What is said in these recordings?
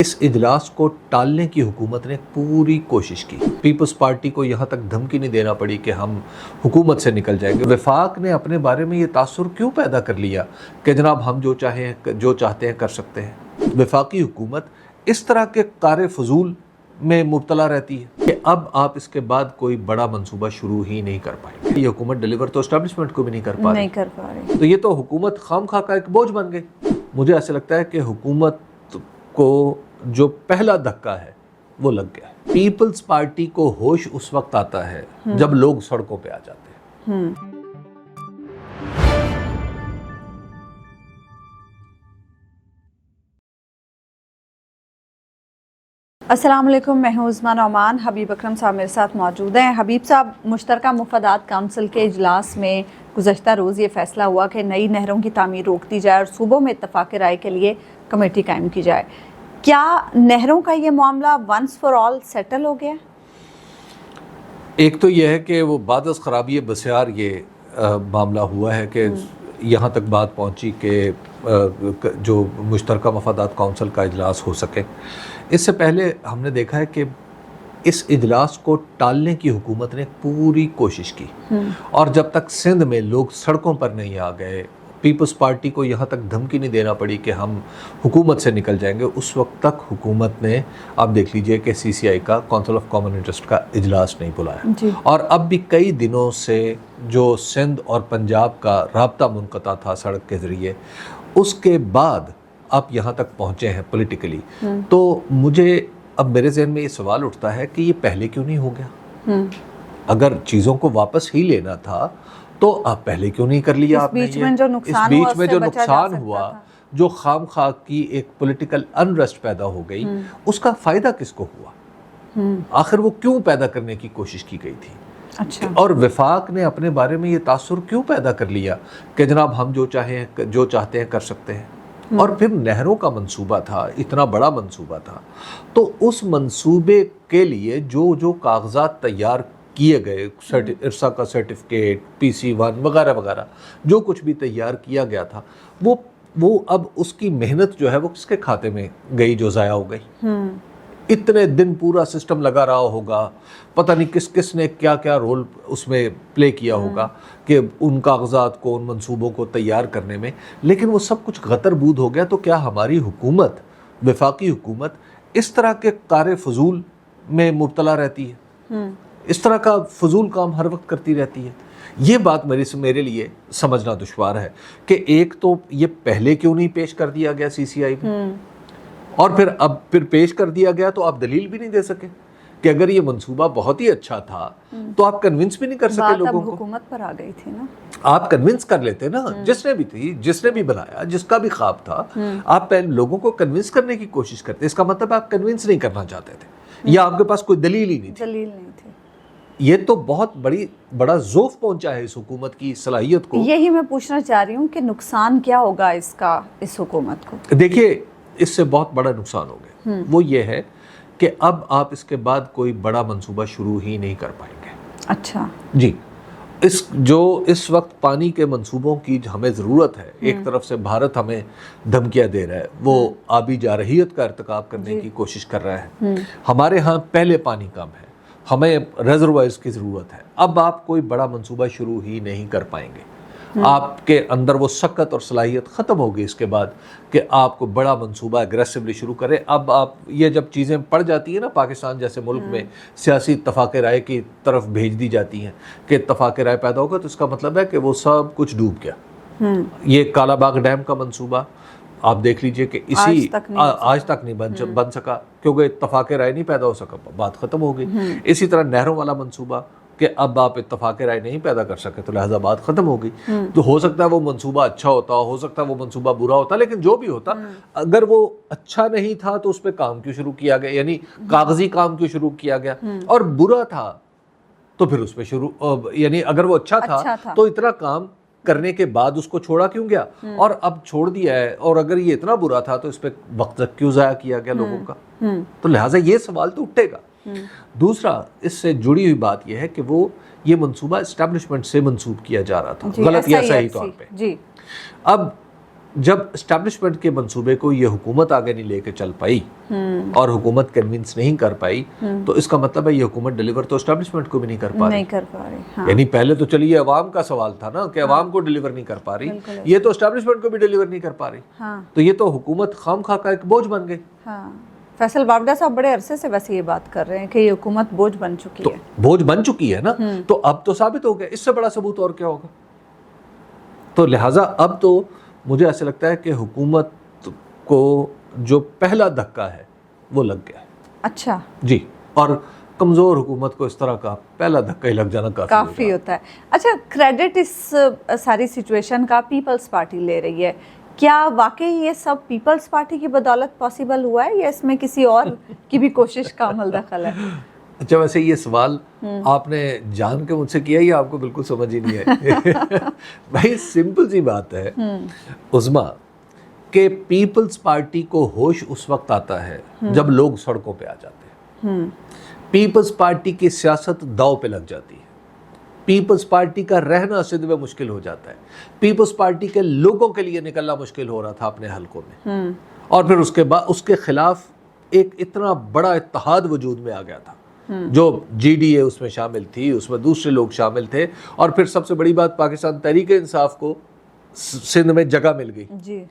اس اجلاس کو ٹالنے کی حکومت نے پوری کوشش کی. پیپلز پارٹی کو یہاں تک دھمکی نہیں دینا پڑی کہ ہم حکومت سے نکل جائیں گے. وفاق نے اپنے بارے میں یہ تاثر کیوں پیدا کر لیا کہ جناب ہم جو چاہتے ہیں کر سکتے ہیں. وفاقی حکومت اس طرح کے کار فضول میں مبتلا رہتی ہے کہ اب آپ اس کے بعد کوئی بڑا منصوبہ شروع ہی نہیں کر پائیں گے. یہ حکومت ڈیلیور تو اسٹیبلشمنٹ کو بھی نہیں کر پا رہی. تو یہ تو حکومت خام خواہ کا ایک بوجھ بن گئی. مجھے ایسا لگتا ہے کہ حکومت کو جو پہلا دھکا ہے وہ لگ گیا. پیپلز پارٹی کو ہوش اس وقت آتا ہے جب لوگ سڑکوں پہ آ جاتے ہیں. السلام علیکم، میں ہوں عظمیٰ نعمان. حبیب اکرم صاحب میرے ساتھ موجود ہیں. حبیب صاحب، مشترکہ مفادات کونسل کے اجلاس میں گزشتہ روز یہ فیصلہ ہوا کہ نئی نہروں کی تعمیر روک دی جائے اور صوبوں میں اتفاق رائے کے لیے کمیٹی قائم کی جائے. کیا نہروں کا یہ معاملہ ونس فار آل سیٹل ہو گیا؟ ایک تو یہ ہے کہ وہ بعد از خرابی بسیار یہ معاملہ ہوا ہے کہ یہاں تک بات پہنچی کہ جو مشترکہ مفادات کونسل کا اجلاس ہو سکے. اس سے پہلے ہم نے دیکھا ہے کہ اس اجلاس کو ٹالنے کی حکومت نے پوری کوشش کی، اور جب تک سندھ میں لوگ سڑکوں پر نہیں آ گئے، پیپلز پارٹی کو یہاں تک دھمکی نہیں دینا پڑی کہ ہم حکومت سے نکل جائیں گے، اس وقت تک حکومت نے، آپ دیکھ لیجئے کہ سی سی آئی کا کونسل آف کامن انٹرسٹ کا اجلاس نہیں بلایا. اور اب بھی کئی دنوں سے جو سندھ اور پنجاب کا رابطہ منقطع تھا سڑک کے ذریعے، اس کے بعد آپ یہاں تک پہنچے ہیں پولیٹیکلی. تو مجھے اب میرے ذہن میں یہ سوال اٹھتا ہے کہ یہ پہلے کیوں نہیں ہو گیا؟ اگر چیزوں کو واپس ہی لینا تھا تو آپ پہلے کیوں نہیں کر لیا؟ آپ نے اس بیچ میں جو نقصان ہوا، جو خام خواہ کی ایک پولیٹیکل انریسٹ پیدا ہو گئی، اس کا فائدہ کس کو ہوا؟ آخر وہ کیوں پیدا کرنے کی کوشش کی گئی تھی؟ اور وفاق نے اپنے بارے میں یہ تاثر کیوں پیدا کر لیا کہ جناب ہم جو چاہتے ہیں کر سکتے ہیں؟ اور پھر نہروں کا منصوبہ تھا، اتنا بڑا منصوبہ تھا، تو اس منصوبے کے لیے جو کاغذات تیار کیے گئے، ارسا کا سرٹیفکیٹ، PC1 وغیرہ وغیرہ، جو کچھ بھی تیار کیا گیا تھا، وہ اب اس کی محنت جو ہے وہ کس کے کھاتے میں گئی جو ضائع ہو گئی؟ اتنے دن پورا سسٹم لگا رہا ہوگا، پتہ نہیں کس نے کیا رول اس میں پلے کیا ہوگا کہ ان کاغذات کو، ان منصوبوں کو تیار کرنے میں، لیکن وہ سب کچھ غتر بود ہو گیا. تو کیا ہماری حکومت، وفاقی حکومت، اس طرح کے کار فضول میں مبتلا رہتی ہے؟ اس طرح کا فضول کام ہر وقت کرتی رہتی ہے؟ یہ بات میرے لیے سمجھنا دشوار ہے کہ ایک تو یہ پہلے کیوں نہیں پیش کر دیا گیا سی سی آئی میں، اور پھر پیش کر دیا گیا تو آپ دلیل بھی نہیں دے سکے کہ اگر یہ منصوبہ بہت ہی اچھا تھا تو آپ کنونس بھی نہیں کر سکے لوگوں کو. حکومت پر آ گئی تھی نا، آپ کنونس کر لیتے نا، جس نے بھی بنایا، جس کا بھی خواب تھا، آپ پہلے لوگوں کو کنونس کرنے کی کوشش کرتے. اس کا مطلب آپ کنونس نہیں کرنا چاہتے تھے، یا آپ کے پاس کوئی دلیل ہی نہیں تھی. یہ تو بہت بڑا ذوف پہنچا ہے اس حکومت کی صلاحیت کو. یہی میں پوچھنا چاہ رہی ہوں کہ نقصان کیا ہوگا اس کا اس حکومت کو؟ دیکھیے، اس سے بہت بڑا نقصان ہو گیا. وہ یہ ہے کہ اب آپ اس کے بعد کوئی بڑا منصوبہ شروع ہی نہیں کر پائیں گے. اچھا جی، اس وقت پانی کے منصوبوں کی ہمیں ضرورت ہے. ایک طرف سے بھارت ہمیں دھمکیاں دے رہا ہے، وہ آبی جارحیت کا ارتکاب کرنے کی کوشش کر رہا ہے. ہمارے ہاں پہلے پانی کم ہے، ہمیں ریزروائرز کی ضرورت ہے. اب آپ کوئی بڑا منصوبہ شروع ہی نہیں کر پائیں گے. آپ کے اندر وہ سکت اور صلاحیت ختم ہوگی اس کے بعد کہ آپ کو بڑا منصوبہ اگریسولی شروع کرے. اب آپ یہ جب چیزیں پڑ جاتی ہیں نا، پاکستان جیسے ملک میں سیاسی اتفاق رائے کی طرف بھیج دی جاتی ہیں کہ اتفاق رائے پیدا ہوگا، تو اس کا مطلب ہے کہ وہ سب کچھ ڈوب گیا. یہ کالا باغ ڈیم کا منصوبہ آپ دیکھ لیجئے کہ آج تک نہیں بن سکا کیونکہ اتفاق رائے نہیں پیدا ہو سکا، بات ختم ہو گئی. اسی طرح نہروں والا منصوبہ کہ اب آپ اتفاق رائے نہیں پیدا کر سکے تو لہذا بات ختم ہو گئی. تو ہو سکتا ہے وہ منصوبہ اچھا ہوتا، ہو سکتا ہے وہ منصوبہ برا ہوتا، لیکن جو بھی ہوتا، اگر وہ اچھا نہیں تھا تو اس پہ کام کیوں شروع کیا گیا؟ یعنی کاغذی کام کیوں شروع کیا گیا؟ اور برا تھا تو پھر اس پہ یعنی اگر وہ اچھا تھا تو اتنا کام کرنے کے بعد اس کو چھوڑا کیوں گیا؟ اور اب چھوڑ دیا ہے، اور اگر یہ اتنا برا تھا تو اس پہ وقت کیوں ضائع کیا گیا لوگوں کا؟ تو لہٰذا یہ سوال تو اٹھے گا. دوسرا اس سے جڑی ہوئی بات یہ ہے کہ یہ منصوبہ اسٹیبلشمنٹ سے منسوب کیا جا رہا تھا، غلط یا صحیح طور پہ. اب جب اسٹیبلشمنٹ کے منصوبے کو یہ حکومت آگے نہیں لے کے چل پائی اور حکومت کنونس نہیں کر پائی تو اس کا مطلب ہے یہ حکومت ڈیلیور تو اسٹیبلشمنٹ کو بھی نہیں کر پا رہی. یعنی پہلے تو چلیے عوام کا سوال تھا نا کہ عوام کو ڈیلیور نہیں کر پا رہی, یہ تو اسٹیبلشمنٹ کو بھی ڈیلیور نہیں کر پا رہی, تو یہ تو حکومت خام خواہ کا ایک بوجھ بن گئی. فیصل بابڈا صاحب بڑے عرصے سے ویسے یہ بات کر رہے ہیں کہ یہ حکومت بوجھ بن چکی ہے. بوجھ بن چکی ہے نا, تو اب تو ثابت ہو گیا, اس سے بڑا ثبوت اور کیا ہوگا. تو لہٰذا اب تو مجھے ایسا لگتا ہے کہ حکومت کو جو پہلا دھکا ہے وہ لگ گیا ہے. اچھا جی, اور کمزور حکومت کو اس طرح کا پہلا دھکا ہی لگ جانا کافی ہوتا ہے. اچھا, کریڈٹ اس ساری سچویشن کا پیپلز پارٹی لے رہی ہے, کیا واقعی یہ سب پیپلز پارٹی کی بدولت پاسبل ہوا ہے یا اس میں کسی اور کی بھی کوشش کا عمل دخل ہے؟ اچھا, ویسے یہ سوال آپ نے جان کے مجھ سے کیا یا آپ کو بالکل سمجھ ہی نہیں ہے؟ بھائی سمپل سی بات ہے عظما کہ پیپلز پارٹی کو ہوش اس وقت آتا ہے جب لوگ سڑکوں پہ آ جاتے ہیں. پیپلز پارٹی کی سیاست داؤ پہ لگ جاتی ہے. پیپلز پارٹی کا رہنا سندھ میں مشکل ہو جاتا ہے. پیپلز پارٹی کے لوگوں کے لیے نکلنا مشکل ہو رہا تھا اپنے حلقوں میں, اور پھر اس کے بعد اس کے خلاف ایک اتنا بڑا اتحاد وجود میں آ گیا تھا جو جی ڈی اے اس میں شامل تھی, اس میں دوسرے لوگ شامل تھے, اور پھر سب سے بڑی بات پاکستان تحریک انصاف کو سندھ میں جگہ مل گئی جی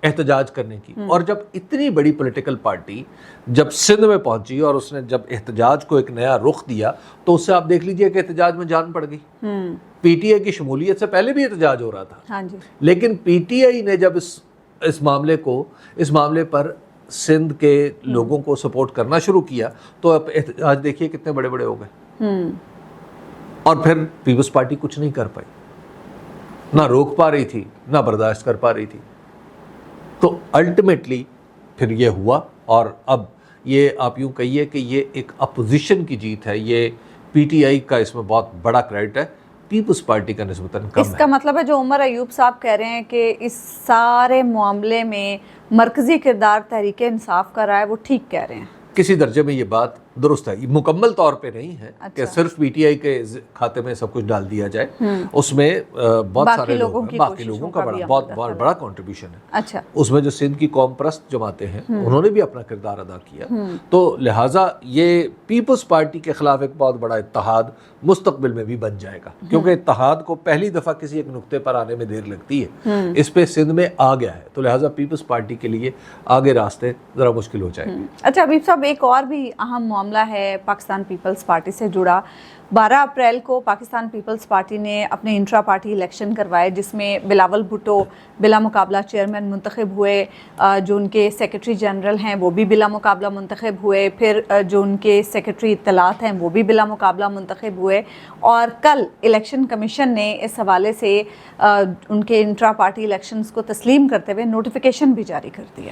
احتجاج کرنے کی. اور جب اتنی بڑی پولیٹیکل پارٹی جب سندھ میں پہنچی اور اس نے جب احتجاج کو ایک نیا رخ دیا تو اس سے آپ دیکھ لیجئے کہ احتجاج میں جان پڑ گئی. پی ٹی آئی کی شمولیت سے پہلے بھی احتجاج ہو رہا تھا, لیکن پی ٹی آئی نے جب اس معاملے پر سندھ کے لوگوں کو سپورٹ کرنا شروع کیا تو اب احتجاج دیکھیے کتنے بڑے بڑے ہو گئے. اور پھر پیپلز پارٹی کچھ نہیں کر پائی, نہ روک پا رہی تھی نہ برداشت کر پا رہی تھی. تو الٹیمیٹلی پھر یہ ہوا, اور اب یہ آپ یوں کہیے کہ یہ ایک اپوزیشن کی جیت ہے. یہ پی ٹی آئی کا اس میں بہت بڑا کریڈٹ ہے, پیپلز پارٹی کا نسبتاً کم ہے. اس کا مطلب ہے جو عمر ایوب صاحب کہہ رہے ہیں کہ اس سارے معاملے میں مرکزی کردار تحریک انصاف کا رہا ہے, وہ ٹھیک کہہ رہے ہیں. کسی درجے میں یہ بات درست ہے, مکمل طور پہ نہیں ہے کہ صرف پی ٹی آئی کے کھاتے میں سب کچھ ڈال دیا جائے. اس میں بہت سارے لوگ ہیں, باقی لوگوں کا بہت بڑا کنٹریبیوشن ہے. اچھا, اس میں جو سندھ کی قوم پرست جماعتیں ہیں انہوں نے بھی اپنا کردار ادا کیا. تو لہٰذا یہ پیپلز پارٹی کے خلاف ایک بہت بڑا اتحاد مستقبل میں بھی بن جائے گا, کیونکہ اتحاد کو پہلی دفعہ کسی ایک نقطے پر آنے میں دیر لگتی ہے. اس پہ سندھ میں آ گیا ہے, تو لہٰذا پیپلز پارٹی کے لیے آگے راستے ذرا مشکل ہو جائیں گے. اچھا حبیب صاحب, ایک اور بھی اہم معاملہ ہے پاکستان پیپلز پارٹی سے جڑا. 12 اپریل کو پاکستان پیپلز پارٹی نے اپنے انٹرا پارٹی الیکشن کروائے جس میں بلاول بھٹو بلا مقابلہ چیئرمین منتخب ہوئے, جو ان کے سیکرٹری جنرل ہیں وہ بھی بلا مقابلہ منتخب ہوئے, پھر جو ان کے سیکرٹری اطلاعات ہیں وہ بھی بلا مقابلہ منتخب ہوئے, اور کل الیکشن کمیشن نے اس حوالے سے ان کے انٹرا پارٹی الیکشنز کو تسلیم کرتے ہوئے نوٹیفیکیشن بھی جاری کر دیا.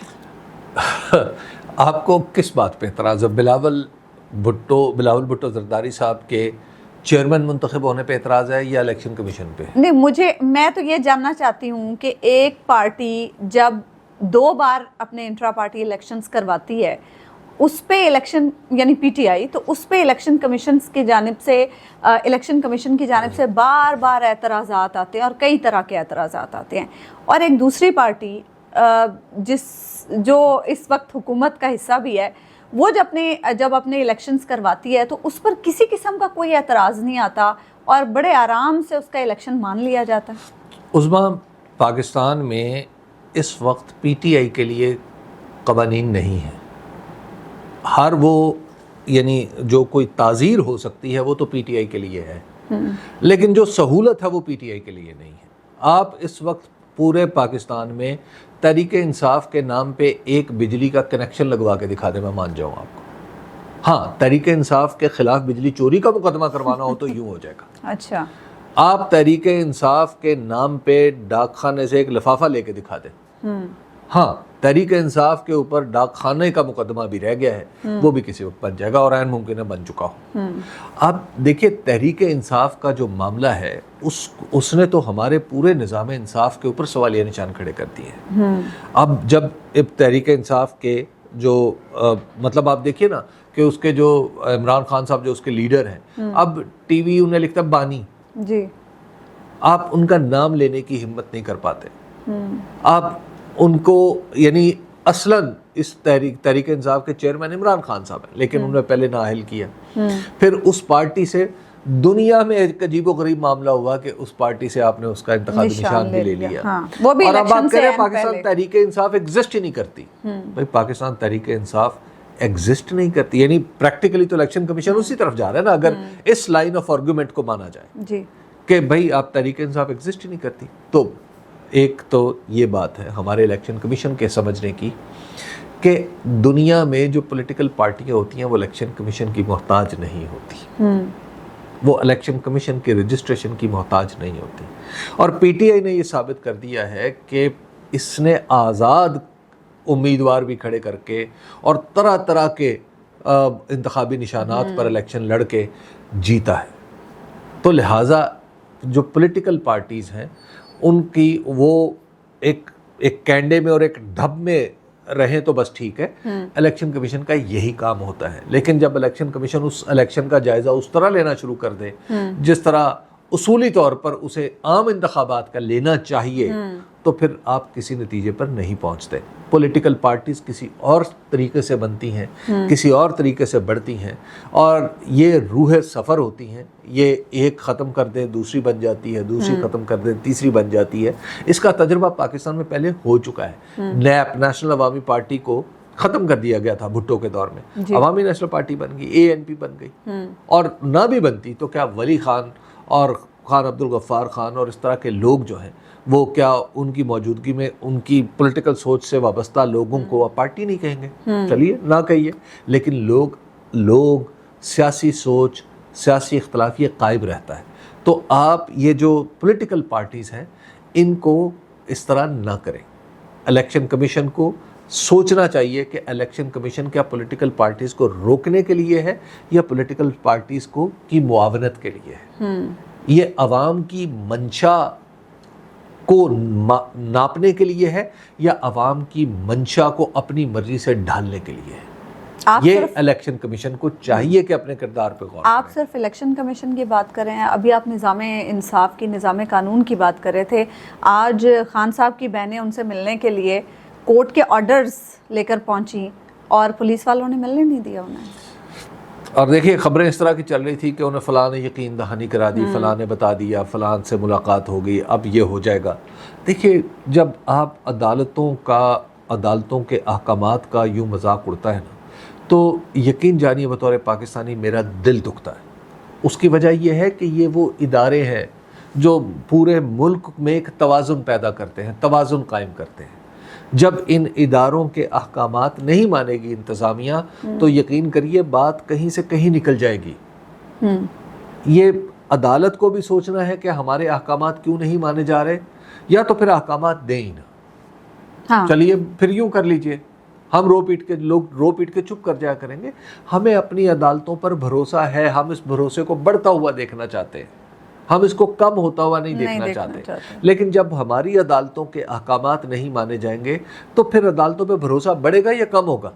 آپ کو کس بات پہ اعتراض ہے؟ بلاول بھٹو زرداری صاحب کے چیئرمین منتخب ہونے پہ اعتراض ہے یا الیکشن کمیشن پہ؟ نہیں, میں تو یہ جاننا چاہتی ہوں کہ ایک پارٹی جب 2 بار اپنے انٹرا پارٹی الیکشنز کرواتی ہے, اس پہ الیکشن یعنی پی ٹی آئی, تو اس پہ الیکشن کمیشن کی جانب سے بار بار اعتراضات آتے ہیں اور کئی طرح کے اعتراضات آتے ہیں. اور ایک دوسری پارٹی جو اس وقت حکومت کا حصہ بھی ہے, وہ جب اپنے الیکشنز کرواتی ہے تو اس پر کسی قسم کا کوئی اعتراض نہیں آتا اور بڑے آرام سے اس کا الیکشن مان لیا جاتا ہے. عظما, پاکستان میں اس وقت پی ٹی آئی کے لیے قوانین نہیں ہیں. ہر وہ یعنی جو کوئی تعزیر ہو سکتی ہے وہ تو پی ٹی آئی کے لیے ہے, لیکن جو سہولت ہے وہ پی ٹی آئی کے لیے نہیں ہے. آپ اس وقت پورے پاکستان میں تحریک انصاف کے نام پہ ایک بجلی کا کنیکشن لگوا کے دکھا دیں, میں مان جاؤں آپ کو. ہاں, تحریک انصاف کے خلاف بجلی چوری کا مقدمہ کروانا ہو تو یوں ہو جائے گا. اچھا, آپ تحریک انصاف کے نام پہ ڈاک خانے سے ایک لفافہ لے کے دکھا دیں. ہاں, تحریک انصاف کے اوپر ڈاک خانے کا مقدمہ بھی رہ گیا ہے, وہ بھی کسی وقت بن جائے گا, اور عین ممکن ہے بن چکا ہو. اب دیکھیے, تحریک انصاف کا جو معاملہ ہے اس نے تو ہمارے پورے نظام انصاف کے اوپر سوالیہ نشان کھڑے کر دیے ہیں. اب جب تحریک انصاف کے جو مطلب آپ دیکھیے نا کہ اس کے جو عمران خان صاحب جو اس کے لیڈر ہیں, اب ٹی وی انہیں لکھتا بانی, جی, آپ ان کا نام لینے کی ہمت نہیں کر پاتے. آپ ان کو یعنی اصلاً اس تحریک انصاف کے چیئرمین عمران خان صاحب ہیں، لیکن انہوں نے پہلے نااہل کیا، پھر اس پارٹی سے دنیا میں ایک عجیب و غریب معاملہ ہوا کہ اس پارٹی سے آپ نے اس کا انتخابی نشان بھی لے لیا، اور اب آپ کہہ رہے ہیں پاکستان تحریک انصاف ایگزسٹ ہی نہیں کرتی۔ بھائی پاکستان تحریک انصاف ایگزسٹ نہیں کرتی، یعنی پریکٹیکلی تو الیکشن کمیشن اسی طرف جا رہا ہے نا، اگر اس لائن آف آرگومنٹ کو مانا جائے کہ بھائی آپ تحریک انصاف ایگزسٹ ہی نہیں کرتی۔ تو ایک تو یہ بات ہے ہمارے الیکشن کمیشن کے سمجھنے کی کہ دنیا میں جو پولیٹیکل پارٹیاں ہوتی ہیں وہ الیکشن کمیشن کی محتاج نہیں ہوتی، وہ الیکشن کمیشن کے رجسٹریشن کی محتاج نہیں ہوتی، اور پی ٹی آئی نے یہ ثابت کر دیا ہے کہ اس نے آزاد امیدوار بھی کھڑے کر کے اور طرح طرح کے انتخابی نشانات پر الیکشن لڑ کے جیتا ہے۔ تو لہٰذا جو پولیٹیکل پارٹیز ہیں ان کی وہ ایک کینڈے میں اور ایک ڈھب میں رہیں تو بس ٹھیک ہے، الیکشن کمیشن کا یہی کام ہوتا ہے۔ لیکن جب الیکشن کمیشن اس الیکشن کا جائزہ اس طرح لینا شروع کر دے جس طرح اصولی طور پر اسے عام انتخابات کا لینا چاہیے، تو پھر آپ کسی نتیجے پر نہیں پہنچتے۔ پولیٹیکل پارٹیز کسی اور طریقے سے بنتی ہیں، کسی اور طریقے سے بڑھتی ہیں، اور یہ روح سفر ہوتی ہیں، یہ ایک ختم کر دیں دوسری بن جاتی ہے، دوسری ختم کر دیں تیسری بن جاتی ہے۔ اس کا تجربہ پاکستان میں پہلے ہو چکا ہے۔ نیپ نیشنل عوامی پارٹی کو ختم کر دیا گیا تھا بھٹو کے دور میں، عوامی نیشنل پارٹی بن گئی، اے این پی بن گئی، اور نہ بھی بنتی تو کیا ولی خان اور خان عبدالغفار خان اور اس طرح کے لوگ جو ہیں وہ کیا ان کی موجودگی میں ان کی پولیٹیکل سوچ سے وابستہ لوگوں کو پارٹی نہیں کہیں گے؟ چلیے نہ کہیے، لیکن لوگ سیاسی سوچ، سیاسی اختلاف یہ قائم رہتا ہے۔ تو آپ یہ جو پولیٹیکل پارٹیز ہیں ان کو اس طرح نہ کریں۔ الیکشن کمیشن کو سوچنا چاہیے کہ الیکشن کمیشن کیا پولیٹیکل پارٹیز کو روکنے کے لیے ہے یا پولیٹیکل پارٹیز کو کی معاونت کے لیے ہے۔ یہ عوام کی منشا کو ناپنے کے لیے ہے یا عوام کی منشا کو اپنی مرضی سے ڈھالنے کے لیے ہے؟ یہ الیکشن کمیشن کو چاہیے کہ اپنے کردار پہ غور کریں۔ آپ صرف الیکشن کمیشن کی بات کر رہے ہیں، ابھی آپ نظام انصاف کی، نظام قانون کی بات کر رہے تھے۔ آج خان صاحب کی بہنیں ان سے ملنے کے لیے کورٹ کے آرڈرز لے کر پہنچی اور پولیس والوں نے ملنے نہیں دیا انہیں۔ اور دیکھیے خبریں اس طرح کی چل رہی تھی کہ انہیں فلاں نے یقین دہانی کرا دی، فلاں نے بتا دیا، فلاں سے ملاقات ہو گئی، اب یہ ہو جائے گا۔ دیکھیے جب آپ عدالتوں کے احکامات کا یوں مذاق اڑتا ہے نا، تو یقین جانیے بطور پاکستانی میرا دل دکھتا ہے۔ اس کی وجہ یہ ہے کہ یہ وہ ادارے ہیں جو پورے ملک میں ایک توازن پیدا کرتے ہیں، توازن قائم کرتے ہیں۔ جب ان اداروں کے احکامات نہیں مانے گی انتظامیہ تو یقین کریے بات کہیں سے کہیں نکل جائے گی۔ یہ عدالت کو بھی سوچنا ہے کہ ہمارے احکامات کیوں نہیں مانے جا رہے، یا تو پھر احکامات دیں ہی نہ۔ چلیے پھر یوں کر لیجئے، ہم لوگ رو پیٹ کے چپ کر جایا کریں گے۔ ہمیں اپنی عدالتوں پر بھروسہ ہے، ہم اس بھروسے کو بڑھتا ہوا دیکھنا چاہتے ہیں، ہم اس کو کم ہوتا ہوا نہیں دیکھنا چاہتے۔ لیکن جب ہماری عدالتوں کے احکامات نہیں مانے جائیں گے تو پھر عدالتوں پہ بھروسہ بڑھے گا یا کم ہوگا؟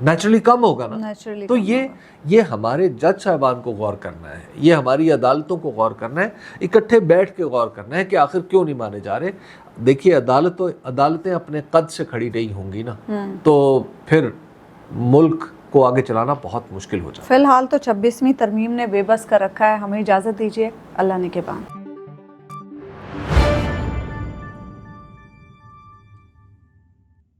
نیچرلی کم ہوگا نا۔ تو یہ ہمارے جج صاحبان کو غور کرنا ہے، یہ ہماری عدالتوں کو غور کرنا ہے، اکٹھے بیٹھ کے غور کرنا ہے کہ آخر کیوں نہیں مانے جا رہے۔ دیکھیے عدالتیں اپنے قد سے کھڑی نہیں ہوں گی نا، تو پھر ملک کو آگے چلانا بہت مشکل ہو جائے۔ فی الحال تو 26ویں ترمیم نے بے بس کر رکھا ہے۔ ہمیں اجازت دیجیے، اللہ نے کے بعد۔